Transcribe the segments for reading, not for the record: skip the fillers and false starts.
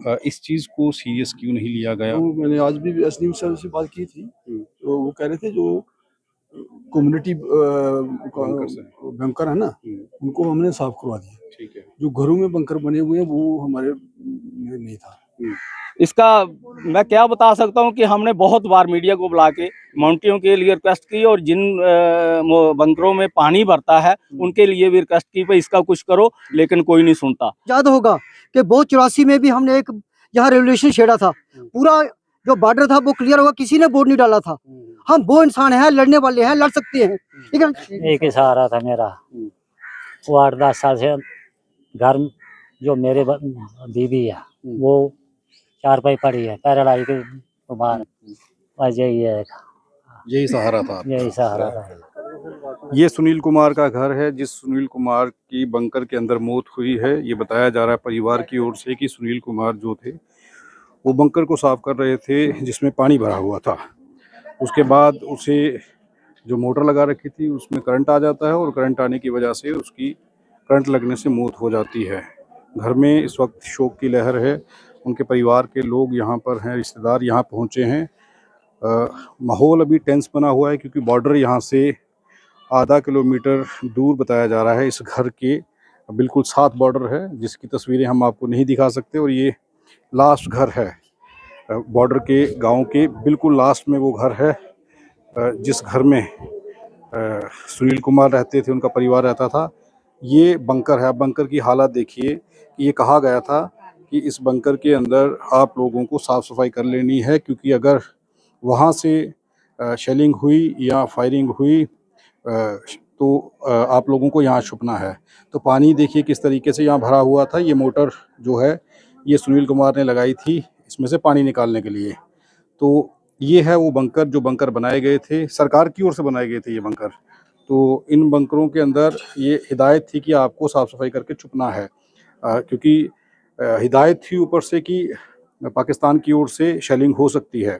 इस चीज़ को सीरियस क्यों नहीं लिया गया? तो मैंने आज भी एसडीएम सर से बात की थी, तो वो कह रहे थे जो कम्युनिटी बंकर है ना, उनको हमने साफ करवा दिया। ठीक है। जो घरों में बंकर बने हुए हैं वो हमारे में नहीं था। इसका मैं क्या बता सकता हूँ कि हमने बहुत बार मीडिया को बुला के माउंटियों के लिए रिक्वेस्ट की और जिन बंकरों में पानी भरता है उनके लिए भी रिक्वेस्ट की भाई इसका कुछ करो, लेकिन कोई नहीं सुनता। याद होगा कि 84 में भी हमने एक यहाँ रेवोल्यूशन छेड़ा था, पूरा जो बॉर्डर था वो क्लियर होगा, किसी ने वोट नहीं डाला था। हम वो इंसान हैं, लड़ने वाले हैं, लड़ सकते हैं, ठीक है। एक ही सहारा था मेरा, वो 8-10 साल से घर जो मेरे बीवी है वो चारपाई पड़ी है, पैरालाइज के बीमार, बस यही है, यही सहारा था। यही सहारा था। ये सुनील कुमार का घर है, जिस सुनील कुमार की बंकर के अंदर मौत हुई है। ये बताया जा रहा है परिवार की ओर से कि सुनील कुमार जो थे वो बंकर को साफ कर रहे थे जिसमें पानी भरा हुआ था। उसके बाद उसे जो मोटर लगा रखी थी उसमें करंट आ जाता है और करंट आने की वजह से उसकी करंट लगने से मौत हो जाती है। घर में इस वक्त शोक की लहर है। उनके परिवार के लोग यहाँ पर हैं, रिश्तेदार यहाँ पहुँचे हैं। माहौल अभी टेंस बना हुआ है क्योंकि बॉर्डर यहाँ से आधा किलोमीटर दूर बताया जा रहा है। इस घर के बिल्कुल साथ बॉर्डर है जिसकी तस्वीरें हम आपको नहीं दिखा सकते, और ये लास्ट घर है बॉर्डर के गांव के बिल्कुल लास्ट में वो घर है जिस घर में सुनील कुमार रहते थे, उनका परिवार रहता था। ये बंकर है। बंकर की हालत देखिए कि ये कहा गया था कि इस बंकर के अंदर आप लोगों को साफ़ सफाई कर लेनी है क्योंकि अगर वहाँ से शेलिंग हुई या फायरिंग हुई तो आप लोगों को यहाँ छुपना है। तो पानी देखिए किस तरीके से यहाँ भरा हुआ था। ये मोटर जो है ये सुनील कुमार ने लगाई थी इसमें से पानी निकालने के लिए। तो ये है वो बंकर जो बंकर बनाए गए थे, सरकार की ओर से बनाए गए थे ये बंकर। तो इन बंकरों के अंदर ये हिदायत थी कि आपको साफ़ सफाई करके छुपना है क्योंकि हिदायत थी ऊपर से कि पाकिस्तान की ओर से शेलिंग हो सकती है।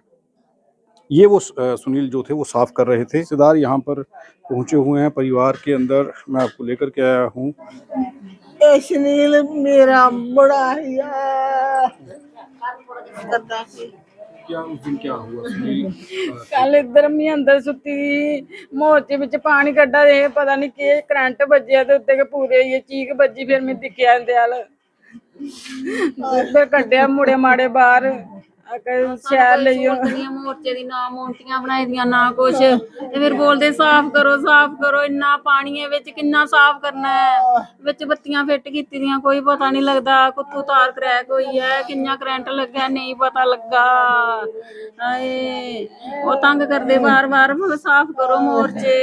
ये वो सुनील जो थे वो साफ कर रहे थे। रिश्तेदार यहाँ पर पहुंचे हुए हैं परिवार के अंदर। मैं आपको लेकर के आया हूँ। सुनील मेरा बड़ा क्या उस दिन क्या हुआ? कल इधर मैं अंदर सुती मोर्चे विच पानी कड्डा दे, पता नहीं के करंट बज्जिया ते उत्ते के पूरे ये चीख बज्जी। फिर मैं दिखिया दयाल कड्डिया मुड़े माड़े बाहर शैल लियो मोर्चे दी ना मोंटियां बनाई दियां ना कुछ, ते फिर बोलदे साफ करो। इन्ना पानी विच किन्ना साफ करना है, विच बत्तियां फिट कीती दियां कोई पता नहीं लगदा, कुत्तू तार क्रैक होई है, किन्ना करंट लग्गा नहीं पता लग्गा। ओ तंग करदे बार साफ करो मोर्चे,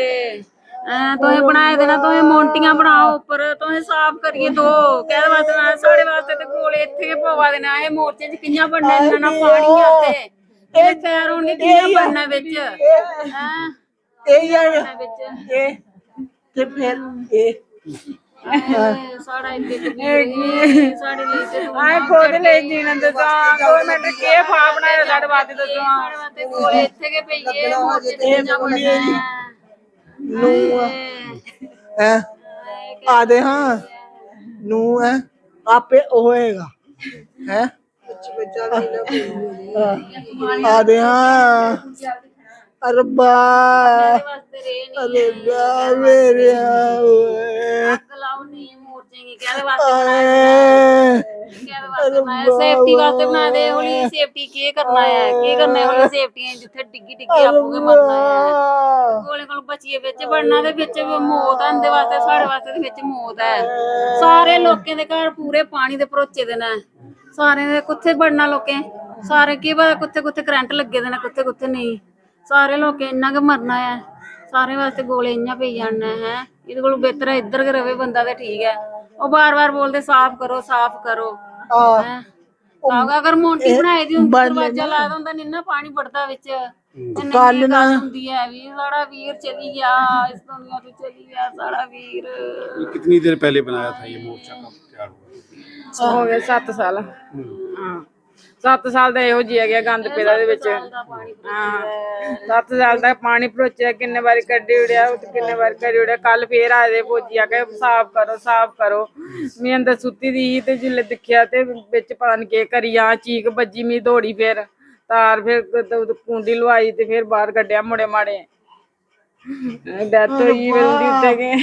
तुहें बनाए देना, तुहें मोंटियां बनाओ उपर, तुहें साफ करिए दो। कहदे वास्ते ना साढ़े वास्ते ते कोल इत्थे गै पवा देना। एह् मोर्चे च कि'यां बनना, इन्ना ना पानी आते एह् खैर होणगे कि'यां बनना बिच ते फिर साढ़ा इत्थे साढ़े लिए खुद ले जीना दसा गवर्नमेंट के फा बनाया साढ़े वास्ते दसो। साढ़े वास्ते कोल इत्थे गै पईए मोर्चे ते कि'यां बनना आदे। हाँ नू है आपे होएगा है आदे। हाँ अरबा मेरे सेफ्टी वास्ते बना दे। होली सेफ्टी के करना है होली सेफ्टी जिथे डिग्गी आपू के मरना है। गोले कोल बचिए बिच बनना ते बिच मौत है, इंदे वास्ते साढ़े वास्ते ते बिच मौत है। सारे लोकें दे घर पूरे पानी दे भरोचे दे ने, सारे दे कुत्थे बनना लोकें, सारे की पता कुत्थे कुत्थे करंट लगे दे ने कुत्थे कुत्थे नहीं। सारे लोकें इन्ना गै मरना है, सारे वास्ते गोले इ'यां पेई जाने हैं। इहदे कोल बेहतर है इधर गै रवे बंदा ते ठीक है। वो बार बोलते साफ करो अगर मोंटी बनाई दी हुंदी दरवाजा लाया दा हुंदा नहीं ना पानी बढ़दा विच कल ना हुंदी है वी साड़ा वीर चली गया, इस दुनिया तो चली गया साड़ा वीर। कितनी देर पहले बनाया था ये मोर्चा? कब तैयार हुआ? हो गए 7 साल। हाँ 7 ਸਾਲ ਦਾ ਇਹੋ ਜਿਹਾ ਗਿਆ ਗੰਦ ਪਿਆ ਦੇ ਵਿੱਚ। ਹਾਂ 7 ਸਾਲ ਦਾ ਪਾਣੀ ਭਰੋਚਿਆ, ਕਿੰਨੇ ਵਾਰੀ ਕੱਢੀ ਉੜਿਆ, ਕਿੰਨੇ ਵਾਰੀ ਕਰੀ ਉੜਿਆ। ਕੱਲ ਫੇਰ ਆਏ ਦੇ ਫੌਜੀ ਆ ਕੇ ਸਾਫ਼ ਕਰੋ। ਮੈਂ ਅੰਦਰ ਸੁੱਤੀ ਦੀ ਸੀ ਤੇ ਜਿੱਲੇ ਦਿਖਿਆ ਤੇ ਵਿੱਚ ਪਤਾ ਨੀ ਕੀ ਕਰੀ ਆ, ਚੀਕ ਵੱਜੀ, ਮੈਂ ਦੌੜੀ ਫੇਰ ਤਾਰ ਫੇਰ ਕੁੰਡੀ ਲਵਾਈ ਤੇ ਫੇਰ ਬਾਹਰ ਕੱਢਿਆ ਮੁੰਡੇ ਮਾੜੇ। ਡੈਥ ਹੋਈ ਫਿਰ ਉਹਦੀ ਉੱਤੇ ਗਏ।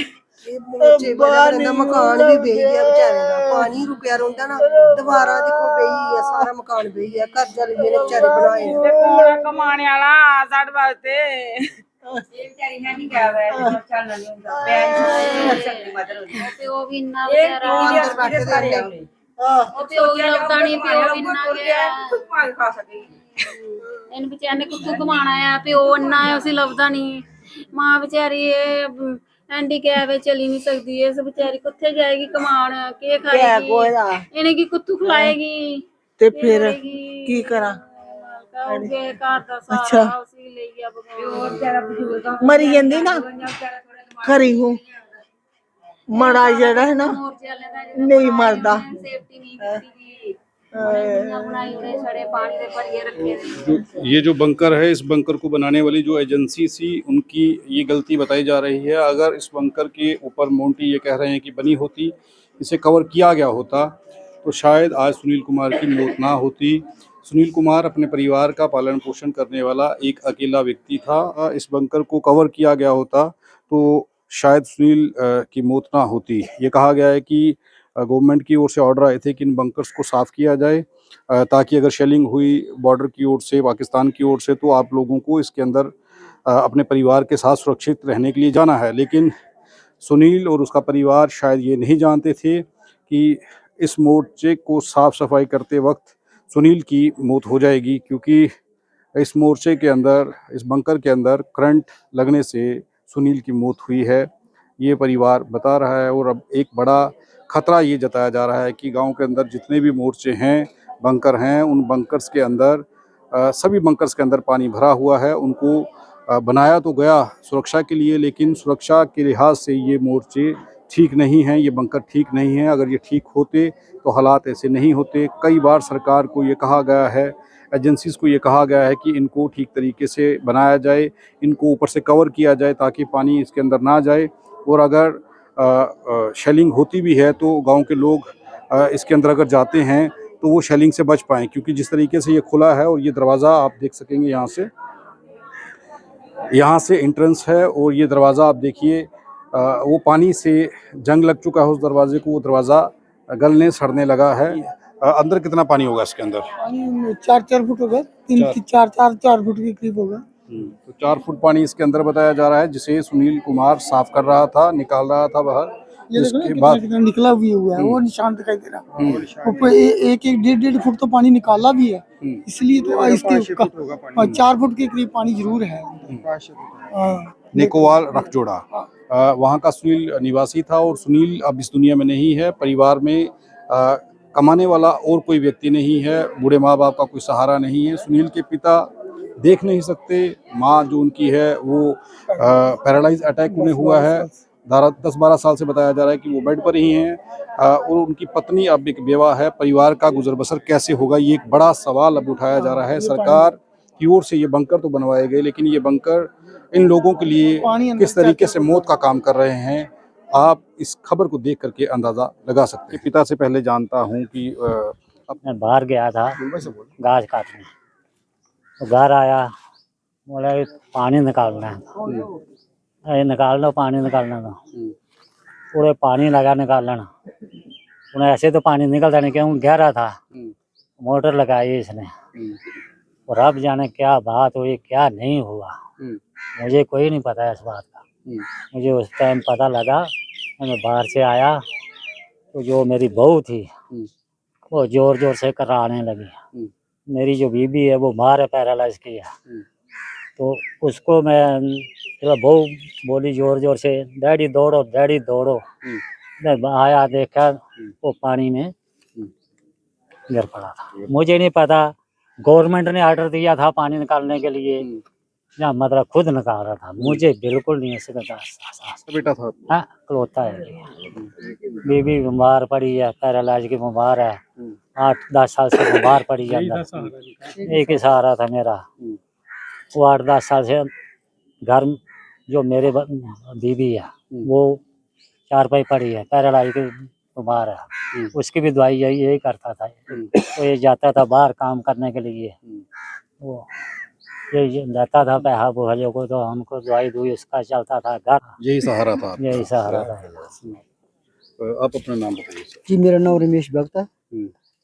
मकान भी बेही है बेचारे दा, पानी रुकिया रौंदा ना, दीवारां देखो बेही है, सारा मकान बेही है, घर चल गए ने बेचारे बनाए ने। ਤੇ ਕੋਣਾ ਕਮਾਣੇ ਵਾਲਾ ਸਾਡੇ ਵਾਸਤੇ ਇਹ ਵਿਚਾਰੀ ਹੈ ਨਹੀਂ ਗਿਆ ਵੇ ਚੱਲਣ ਨਹੀਂ ਹੁੰਦਾ ਪੈਰ ਸ਼ਕਤੀ ਮਦਰ ਹੁੰਦੀ ਪਿਓ ਵੀ ਇੰਨਾ ਵਿਚਾਰਾ अंदर बैठे दे ने ਉਹ ਪਿਓ ਵੀ ਲੱਭਦਾ ਨਹੀਂ, ਪਿਓ ਵੀ ਇੰਨਾ ਗਿਆ ਪਾਣੀ ਖਾ ਸਕੇ। ਇਹਨੂੰ ਵਿਚਾਰੇ ਨੇ ਕਿੱਥੋਂ ਕਮਾਣਾ ਆ, ਪਿਓ ਇੰਨਾ ਹੈ ਅਸੀਂ ਲੱਭਦਾ ਨਹੀਂ। ਮਾਂ ਵਿਚਾਰੀ ਇਹ हैंडीकैप है, चली नहीं सकती है, सब बेचारी किथे जाएगी कमान, के खाएगी, इन्हें की कुत्तू खिलाएगी ते फिर की करा अच्छा मरी जांदी ना खरी हूं मरा जड़ा है ना नहीं मरदा। ये जो बंकर है, इस बंकर को बनाने वाली जो एजेंसी थी उनकी ये गलती बताई जा रही है। अगर इस बंकर के ऊपर मोंटी ये कह रहे हैं कि बनी होती, इसे कवर किया गया होता तो शायद आज सुनील कुमार की मौत ना होती। सुनील कुमार अपने परिवार का पालन पोषण करने वाला एक अकेला व्यक्ति था। इस बंकर को कवर किया गया होता तो शायद सुनील की मौत ना होती। ये कहा गया है कि गवर्नमेंट की ओर से ऑर्डर आए थे कि इन बंकर्स को साफ़ किया जाए ताकि अगर शेलिंग हुई बॉर्डर की ओर से, पाकिस्तान की ओर से, तो आप लोगों को इसके अंदर अपने परिवार के साथ सुरक्षित रहने के लिए जाना है। लेकिन सुनील और उसका परिवार शायद ये नहीं जानते थे कि इस मोर्चे को साफ़ सफाई करते वक्त सुनील की मौत हो जाएगी, क्योंकि इस मोर्चे के अंदर, इस बंकर के अंदर करंट लगने से सुनील की मौत हुई है, ये परिवार बता रहा है। और अब एक बड़ा खतरा ये जताया जा रहा है कि गांव के अंदर जितने भी मोर्चे हैं, बंकर हैं, उन बंकर्स के अंदर सभी बंकर्स के अंदर पानी भरा हुआ है। उनको बनाया तो गया सुरक्षा के लिए, लेकिन सुरक्षा के लिहाज से ये मोर्चे ठीक नहीं हैं, ये बंकर ठीक नहीं हैं। अगर ये ठीक होते तो हालात ऐसे नहीं होते। कई बार सरकार को ये कहा गया है, एजेंसीज़ को ये कहा गया है कि इनको ठीक तरीके से बनाया जाए, इनको ऊपर से कवर किया जाए ताकि पानी इसके अंदर ना जाए। और अगर शेलिंग होती भी है तो गांव के लोग इसके अंदर अगर जाते हैं तो वो शेलिंग से बच पाएँ, क्योंकि जिस तरीके से ये खुला है और ये दरवाज़ा आप देख सकेंगे यहाँ से एंट्रेंस है और ये दरवाज़ा आप देखिए वो पानी से जंग लग चुका है उस दरवाजे को, वो दरवाज़ा गलने सड़ने लगा है। अंदर कितना पानी होगा इसके अंदर? पानी 4 फुट होगा, 4 फुट के करीब होगा। तो 4 फुट पानी इसके अंदर बताया जा रहा है, जिसे सुनील कुमार साफ कर रहा था, निकाल रहा था बाहर। जिसके बाद निकला भी हुआ है, वो निशान दिखाई दे रहा है। ऊपर 1-1.5 फुट तो पानी निकाला भी है, इसलिए तो इसके 4 फुट के करीब पानी जरूर है। नेकोवाल रखजोड़ा वहाँ का सुनील निवासी था और सुनील अब इस दुनिया में नहीं है। परिवार में कमाने वाला और कोई व्यक्ति नहीं है, बूढ़े माँ बाप का कोई सहारा नहीं है। सुनील के पिता देख नहीं सकते, माँ जो उनकी है वो पैरालाइज अटैक उन्हें हुआ है। 10-12 साल से बताया जा रहा है कि वो बेड पर ही हैं और उनकी पत्नी अब एक बेवा है। परिवार का गुजर बसर कैसे होगा, ये एक बड़ा सवाल अब उठाया जा रहा है। सरकार की ओर से ये बंकर तो बनवाए गए, लेकिन ये बंकर इन लोगों के लिए किस तरीके से मौत का काम कर रहे हैं, आप इस खबर को देख करके अंदाजा लगा सकते हैं। पिता से पहले जानता हूँ कि मैं बाहर गया था घास काटने, तो घर आया, बोला पानी निकालना है, अरे निकाल लो, पानी निकालना था। पूरे पानी लगा निकालना, उन्हें ऐसे तो पानी निकलता नहीं, क्यों गहरा था। मोटर लगाई इसने, और अब जाने क्या बात हुई क्या नहीं हुआ, मुझे कोई नहीं पता है इस बात का। मुझे उस टाइम पता लगा, मैं बाहर से आया तो जो मेरी बहू थी वो जोर जोर से कराने लगी। मेरी जो बीबी है वो बाहर है, पैरालाइज की है, तो उसको मैं चलो बहू बोली जोर जोर से, डैडी दौड़ो डैडी दौड़ो। मैं आया देखा वो पानी में गिर पड़ा था। मुझे नहीं पता, गवर्नमेंट ने ऑर्डर दिया था पानी निकालने के लिए, या मतलब खुद निकाल रहा था, मुझे बिल्कुल नहीं ऐसे बेटा था। हाँ, खलोता है। बीबी बीमार पड़ी है, पैरालाइज की बीमार है, 8-10 साल से बीमार पड़ी है अंदर। एक ही सहारा था मेरा। वो 8-10 साल से घर जो मेरे बीबी है वो चारपाई पड़ी है, पैरालाइज के बीमार है। उसकी भी दवाई यही करता था। तो ये जाता था बाहर काम करने के लिए, वो ये जाता था पैसा बोझे को, तो हमको दवाई दुई उसका चलता था घर। यही सहारा था आपका। यही सहारा था। आप अपना नाम बताइए सर। जी मेरा नाम रमेश भगत है।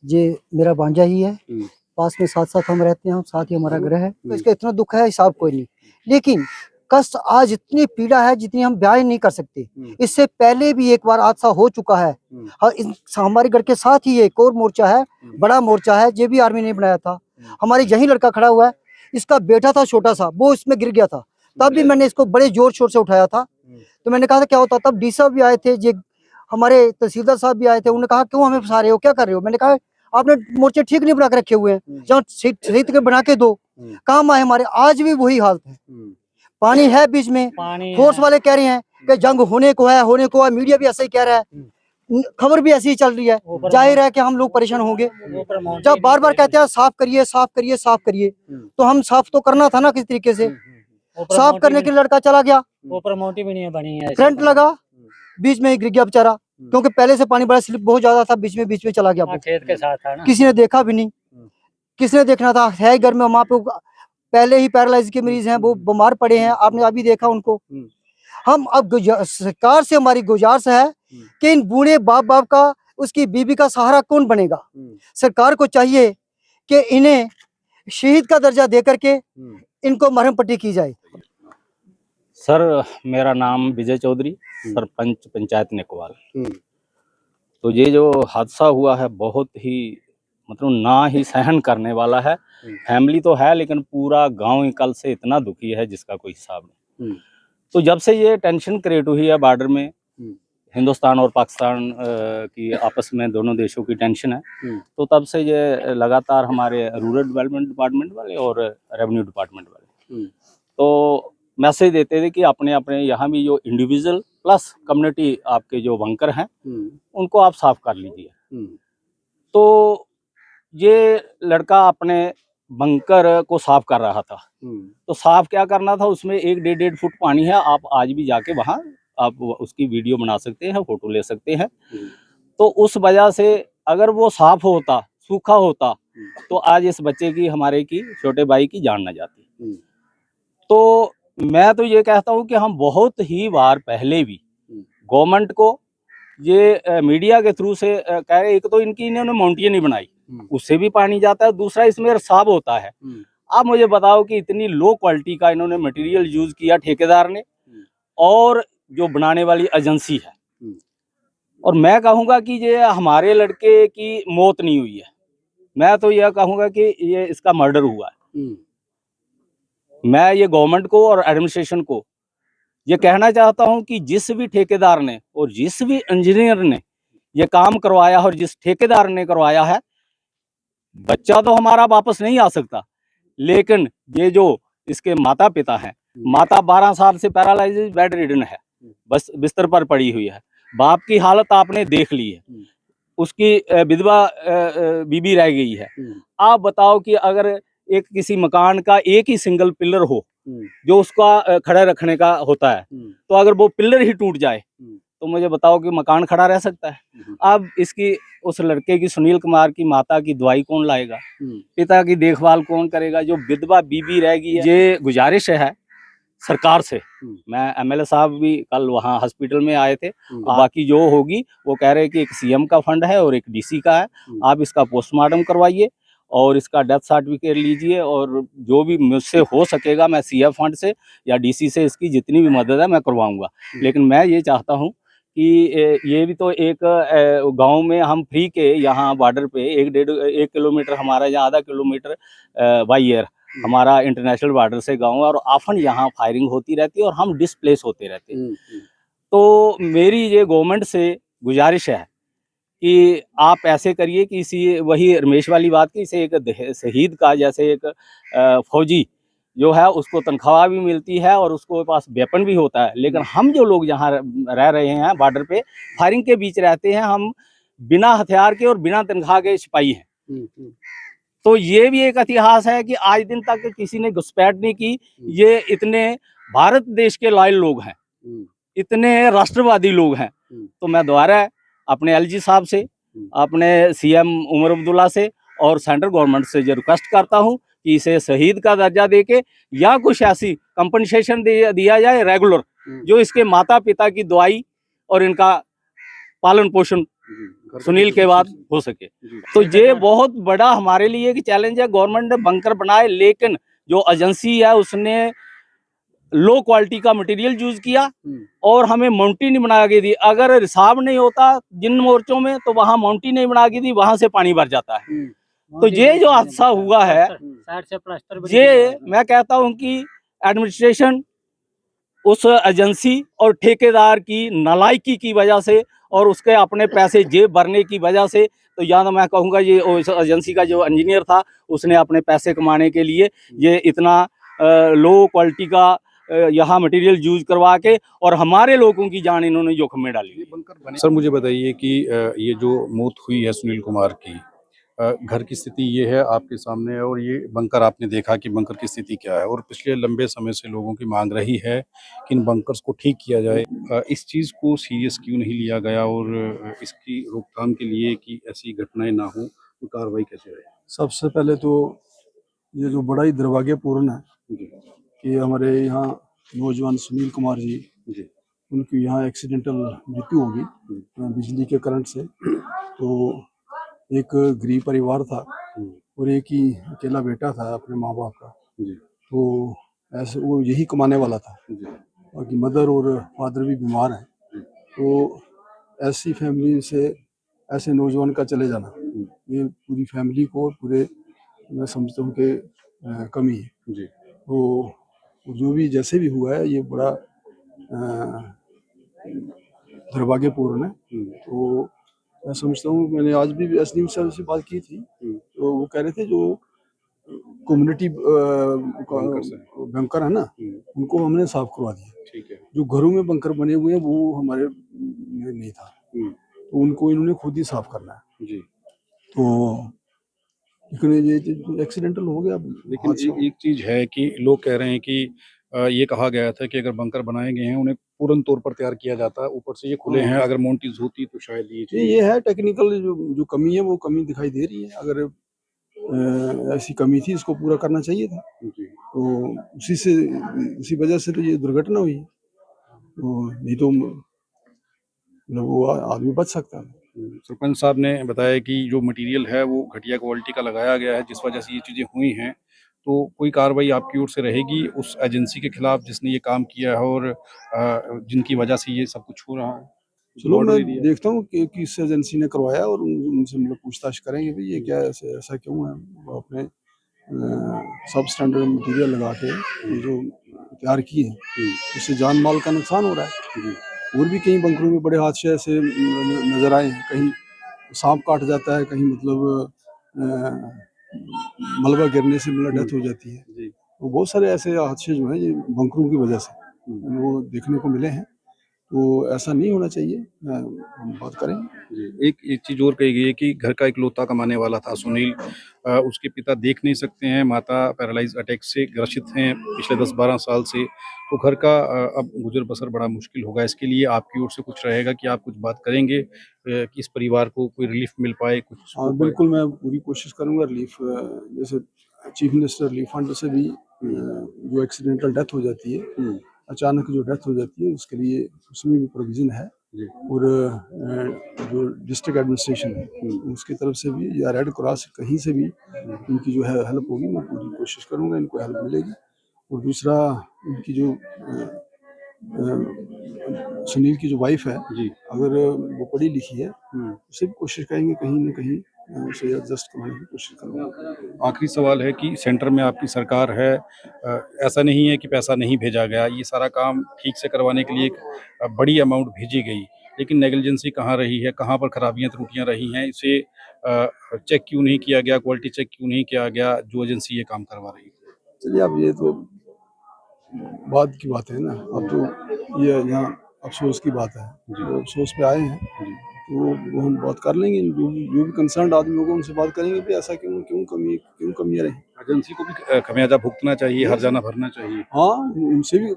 ये मेरा भांजा ही है, पास में साथ साथ हम रहते हैं, हम साथ ही हमारा घर है। तो इसका इतना दुख है हिसाब कोई नहीं, लेकिन कष्ट आज इतनी पीड़ा है जितनी हम बयान नहीं कर सकते। इससे पहले भी एक बार हादसा हो चुका है। हमारे घर के साथ ही एक और मोर्चा है, बड़ा मोर्चा है, ये भी आर्मी ने बनाया था। हमारे यही लड़का खड़ा हुआ है, इसका बेटा था छोटा सा, वो इसमें गिर गया था। तब भी मैंने इसको बड़े जोर शोर से उठाया था। तो मैंने कहा था क्या होता। तब डी साहब भी आए थे, ये हमारे तहसीलदार साहब भी आए थे। उन्होंने कहा क्यों हमें फंसा रहे हो, क्या कर रहे हो। मैंने कहा आपने मोर्चे ठीक नहीं बना के रखे हुए हैं, जहाँ सही के बना के दो। काम आए हमारे। आज भी वही हालत है, पानी है बीच में। फोर्स वाले कह रहे हैं कि जंग होने को है, होने को है। मीडिया भी ऐसा ही कह रहा है, खबर भी ऐसी ही चल रही है। जाहिर है कि हम लोग परेशान होंगे। जब बार बार कहते हैं साफ करिए साफ करिए साफ करिए, तो हम साफ तो करना था ना किसी तरीके से। साफ करने के लिए लड़का चला गया, ऊपर मोटी भी नहीं बनी है, करंट लगा, बीच में ही गिर गया बेचारा। क्योंकि पहले से पानी बड़ा स्लिप बहुत ज्यादा था, बीच में चला गया। खेत के साथ था ना। किसी ने देखा भी नहीं, किसने देखना था। है घर में वहाँ पे पहले ही पैरालाइज के मरीज हैं, वो बीमार पड़े हैं, आपने अभी देखा उनको। हम अब सरकार से हमारी गुजारिश है कि इन बूढ़े बाप का, उसकी बीबी का सहारा कौन बनेगा। सरकार को चाहिए कि इन्हें शहीद का दर्जा दे करके इनको मरहम पट्टी की जाए। सर मेरा नाम विजय चौधरी, सरपंच पंचायत नेकवाल। तो ये जो हादसा हुआ है बहुत ही मतलब ना ही सहन करने वाला है। फैमिली तो है लेकिन पूरा गांव ही कल से इतना दुखी है जिसका कोई हिसाब नहीं। तो जब से ये टेंशन क्रिएट हुई है बॉर्डर में, हिंदुस्तान और पाकिस्तान की आपस में दोनों देशों की टेंशन है, तो तब से ये लगातार हमारे रूरल डेवलपमेंट डिपार्टमेंट वाले और रेवेन्यू डिपार्टमेंट वाले तो मैसेज देते थे कि अपने अपने यहाँ भी जो इंडिविजुअल प्लस कम्युनिटी आपके जो बंकर हैं उनको आप साफ कर लीजिए। तो ये लड़का अपने बंकर को साफ कर रहा था। तो साफ क्या करना था, उसमें 1-1.5 फुट पानी है। आप आज भी जाके वहाँ आप उसकी वीडियो बना सकते हैं, फोटो ले सकते हैं। तो उस वजह से अगर वो साफ होता, सूखा होता, तो आज इस बच्चे की, हमारे की, छोटे भाई की जान न जाती। तो मैं तो ये कहता हूँ कि हम बहुत ही बार पहले भी गवर्नमेंट को ये मीडिया के थ्रू से कह रहे, एक तो इन्होंने माउंटेन नहीं बनाई, उससे भी पानी जाता है, दूसरा इसमें रसाब होता है। आप मुझे बताओ कि इतनी लो क्वालिटी का इन्होंने मटेरियल यूज किया ठेकेदार ने और जो बनाने वाली एजेंसी है। और मैं कहूँगा कि ये हमारे लड़के की मौत नहीं हुई है, मैं तो यह कहूँगा कि ये इसका मर्डर हुआ है। मैं ये गवर्नमेंट को और एडमिनिस्ट्रेशन को ये कहना चाहता हूं कि जिस भी ठेकेदार ने और जिस भी इंजीनियर ने ये काम करवाया और जिस ठेकेदार ने करवाया है, बच्चा तो हमारा वापस नहीं आ सकता, लेकिन ये जो इसके माता पिता हैं, माता 12 साल से पैरालाइज बेड रिडन है, बस बिस्तर पर पड़ी हुई है। बाप की हालत आपने देख ली है, उसकी विधवा बीबी रह गई है। आप बताओ कि अगर एक किसी मकान का एक ही सिंगल पिलर हो जो उसका खड़ा रखने का होता है, तो अगर वो पिलर ही टूट जाए तो मुझे बताओ कि मकान खड़ा रह सकता है। अब इसकी, उस लड़के की, सुनील कुमार की माता की दवाई कौन लाएगा, पिता की देखभाल कौन करेगा, जो विधवा बीबी रह गई है। ये गुजारिश है सरकार से। मैं एमएलए साहब भी कल वहाँ हॉस्पिटल में आए थे, बाकी जो होगी वो कह रहे हैं कि एक सीएम का फंड है और एक डीसी का है, आप इसका पोस्टमार्टम करवाइए और इसका डेथ सर्टिफिकेट लीजिए, और जो भी मुझसे हो सकेगा मैं सीएम फंड से या डीसी से इसकी जितनी भी मदद है मैं करवाऊंगा। लेकिन मैं ये चाहता हूँ कि ये भी तो एक गांव में हम फ्री के, यहाँ बॉर्डर पे 1 किलोमीटर हमारा, या आधा किलोमीटर बाई एयर हमारा इंटरनेशनल बॉर्डर से गांव है, और ऑफन यहाँ फायरिंग होती रहती है और हम डिस्प्लेस होते रहते हैं। तो मेरी ये गवर्नमेंट से गुजारिश है कि आप ऐसे करिए कि इसी, वही रमेश वाली बात की, इसे एक शहीद का, जैसे एक फौजी जो है उसको तनख्वाह भी मिलती है और उसको पास वेपन भी होता है, लेकिन हम जो लोग यहाँ रह रहे हैं बॉर्डर पे, फायरिंग के बीच रहते हैं, हम बिना हथियार के और बिना तनख्वाह के सिपाही हैं। तो ये भी एक इतिहास है कि आज दिन तक किसी ने घुसपैठ नहीं की। ये इतने भारत देश के लॉयल लोग हैं, इतने राष्ट्रवादी लोग हैं। तो मैं दोबारा अपने एलजी साहब से, अपने सीएम उमर अब्दुल्ला से और सेंट्रल गवर्नमेंट से ये रिक्वेस्ट करता हूं कि इसे शहीद का दर्जा देके या कुछ ऐसी कंपनसेशन दिया जाए रेगुलर, जो इसके माता पिता की दवाई और इनका पालन पोषण सुनील के बाद हो सके। तो ये बहुत बड़ा हमारे लिए एक चैलेंज है। गवर्नमेंट ने बंकर बनाए, लेकिन जो एजेंसी है उसने लो क्वालिटी का मटेरियल यूज किया और हमें माउंटी नहीं बना के दी। अगर रिसाव नहीं होता जिन मोर्चों में, तो वहां माउंटी नहीं बना के दी, वहां से पानी भर जाता है। तो ये जो हादसा हुआ है, ये मैं कहता हूं कि एडमिनिस्ट्रेशन, उस एजेंसी और ठेकेदार की नालायकी की वजह से और उसके अपने पैसे जेब भरने की वजह से, तो या तो मैं कहूँगा ये उस एजेंसी का जो इंजीनियर था उसने अपने पैसे कमाने के लिए ये इतना लो क्वालिटी का यहाँ मटेरियल यूज करवा के और हमारे लोगों की जान इन्होंने जोखिम में डाली। सर मुझे बताइए कि ये जो मौत हुई है सुनील कुमार की, घर की स्थिति ये है आपके सामने है, और ये बंकर आपने देखा कि बंकर की स्थिति क्या है, और पिछले लंबे समय से लोगों की मांग रही है कि इन बंकर्स को ठीक किया जाए। इस चीज़ को सीरियस क्यों नहीं लिया गया, और इसकी रोकथाम के लिए कि ऐसी घटनाएं ना हो, तो कार्रवाई कैसे रहे? सबसे पहले तो ये जो बड़ा ही दुर्भाग्यपूर्ण है कि हमारे यहाँ नौजवान सुनील कुमार जी, उनकी यहाँ एक्सीडेंटल मृत्यु होगी बिजली के करंट से। तो एक गरीब परिवार था और एक ही अकेला बेटा था अपने माँ बाप का। तो ऐसे वो यही कमाने वाला था, बाकी मदर और फादर भी बीमार हैं। तो ऐसी फैमिली से ऐसे नौजवान का चले जाना, ये पूरी फैमिली को, पूरे मैं समझता हूँ कि कमी है। तो जो भी जैसे भी हुआ है ये बड़ा दुर्भाग्यपूर्ण है। तो मैं समझता हूँ, मैंने आज भी एसडीएम साहब से बात की थी, तो वो कह रहे थे जो कम्युनिटी बंकर है ना, उनको हमने साफ करवा दिया। ठीक है। जो घरों में बंकर बने हुए हैं वो हमारे में नहीं था, तो उनको इन्होंने खुद ही साफ करना है जी। तो लेकिन ये एक्सीडेंटल हो गया। लेकिन एक चीज है कि लोग कह रहे हैं कि ये कहा गया था कि अगर बंकर बनाए गए हैं उन्हें पूर्ण तौर पर तैयार किया जाता है, ऊपर से ये खुले हैं, अगर मोन्टीज होती तो शायद ये है टेक्निकल जो कमी है वो कमी दिखाई दे रही है। अगर ऐसी कमी थी, इसको पूरा करना चाहिए था। तो उसी वजह से तो ये दुर्घटना हुई। तो नहीं तो वो आदमी बच सकता है। सरपंच साहब ने बताया कि जो मटेरियल है वो घटिया क्वालिटी का लगाया गया है, जिस वजह से ये चीज़ें हुई हैं। तो कोई कार्रवाई आपकी ओर से रहेगी उस एजेंसी के खिलाफ जिसने ये काम किया है और जिनकी वजह से ये सब कुछ हो रहा है? चलो मैं देखता हूँ कि किस एजेंसी ने करवाया और उनसे मतलब पूछताछ करेंगे भाई ये क्या ऐसा क्यों है। वो अपने सब स्टैंडर्ड मटेरियल लगा के जो तैयार किए हैं उससे जान माल का नुकसान हो रहा है। और भी कई बंकरों में बड़े हादसे ऐसे नजर आए हैं, कहीं सांप काट जाता है, कहीं मतलब मलबा गिरने से मतलब डेथ हो जाती है। तो बहुत सारे ऐसे हादसे जो हैं ये बंकरों की वजह से वो देखने को मिले हैं। तो ऐसा नहीं होना चाहिए, हम बात करेंगे। एक चीज़ और कही गई है कि घर का इकलौता कमाने वाला था सुनील, उसके पिता देख नहीं सकते हैं, माता पैरालाइज अटैक से ग्रसित हैं पिछले 10-12 साल से। तो घर का अब गुजर बसर बड़ा मुश्किल होगा। इसके लिए आपकी ओर से कुछ रहेगा कि आप कुछ बात करेंगे कि इस परिवार को कोई रिलीफ मिल पाए कुछ? हाँ बिल्कुल, मैं पूरी कोशिश करूँगा। रिलीफ जैसे चीफ मिनिस्टर रिलीफ फंड से भी जो एक्सीडेंटल डेथ हो जाती है, अचानक जो डेथ हो जाती है, उसके लिए उसमें भी प्रोविज़न है। और जो डिस्ट्रिक्ट एडमिनिस्ट्रेशन है उसकी तरफ से भी या रेड क्रॉस कहीं से भी इनकी जो है हेल्प होगी, मैं पूरी कोशिश करूँगा इनको हेल्प मिलेगी। और दूसरा इनकी जो सुनील की जो वाइफ है अगर वो पढ़ी लिखी है उसे भी कोशिश करेंगे कहीं ना कहीं उसे एडजस्ट करवाने की कोशिश करूँगा। आखिरी सवाल है कि सेंटर में आपकी सरकार है, ऐसा नहीं है कि पैसा नहीं भेजा गया, ये सारा काम ठीक से करवाने के लिए एक बड़ी अमाउंट भेजी गई, लेकिन नेग्लिजेंसी कहाँ रही है, कहाँ पर खराबियाँ त्रुटियाँ रही हैं, इसे चेक क्यों नहीं किया गया, क्वालिटी चेक क्यों नहीं किया गया जो एजेंसी ये काम करवा रही है? चलिए अब ये तो बाद की बात है ना, अब तो ये यहाँ अफसोस की बात है, जो अफसोस पे आए हैं वो हम बात कर लेंगे, जो भी कंसर्न आदमी होगा उनसे बात करेंगे कि ऐसा क्यों कमियां रही। एजेंसी को भी खमियाजा भुगतना चाहिए, हर्जाना भरना चाहिए। हाँ, उनसे भी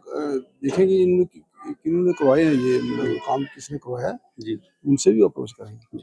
देखेंगे इन्होंने किन्होंने करवाए हैं, ये काम किसने करवाया है, जी, उनसे भी अप्रोच करेंगे।